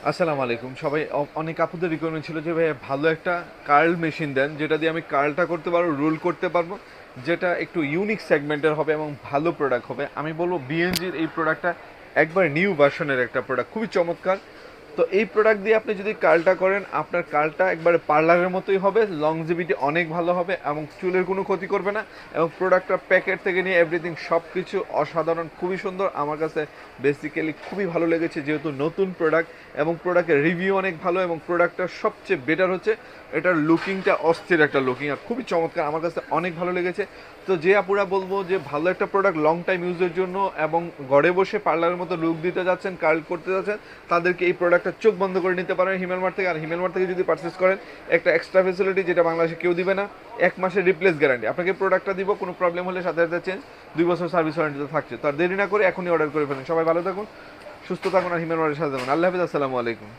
আসসালামু আলাইকুম সবাই। অনেক আপুদের রিকোয়ারমেন্ট ছিল যে ভাই ভালো একটা কার্ল মেশিন দেন যেটা দিয়ে আমি কার্লটা করতে পারবো, রোল করতে পারবো, যেটা একটু ইউনিক সেগমেন্টের হবে এবং ভালো প্রোডাক্ট হবে। আমি বলবো বিএনজির এই প্রোডাক্টটা একবার নিউ ভার্সনের একটা প্রোডাক্ট, খুবই চমৎকার। তো এই প্রোডাক্ট দিয়ে আপনি যদি কার্লটা করেন, আপনার কার্লটা একবারে পার্লারের মতোই হবে, লংজিভিটি অনেক ভালো হবে এবং চুলের কোনো ক্ষতি করবে না। এবং প্রোডাক্টটা প্যাকেট থেকে নিয়ে এভরিথিং সব কিছু অসাধারণ, খুবই সুন্দর। আমার কাছে বেসিক্যালি খুবই ভালো লেগেছে, যেহেতু নতুন প্রোডাক্ট এবং প্রোডাক্টের রিভিউ অনেক ভালো এবং প্রোডাক্টটা সবচেয়ে বেটার হচ্ছে এটার লুকিংটা অস্থির একটা লুকিং আর খুবই চমৎকার, আমার কাছে অনেক ভালো লেগেছে। তো যে আপুরা বলবো যে ভালো একটা প্রোডাক্ট লং টাইম ইউজের জন্য এবং ঘরে বসে পার্লারের মতো লুক দিতে যাচ্ছেন, কার্ল করতে যাচ্ছেন, তাদেরকে এই প্রোডাক্টটা চোখ বন্ধ করে নিতে পারেন হিমেল মার্ট থেকে। আর হিমেল মার্ট থেকে যদি পারচেস করেন, একটা এক্সট্রা ফেসিলিটি যেটা বাংলাদেশে কেউ দিবে না, 1 মাসের রিপ্লেস গ্যারান্টি। আপনাকে প্রোডাক্টটা দিব, কোনো প্রবলেম হলে সাথে সাথে চেঞ্জ, 2 বছর সার্ভিস ওয়ারেন্টিতে থাকছে। তো আর দেরি না করে এখনই অর্ডার করে ফেলেন। সবাই ভালো থাকুন, সুস্থ থাকুন আর হিমেল মার্টের সাথে থাকুন। আল্লাহ হাফিজ, আসসালামু আলাইকুম।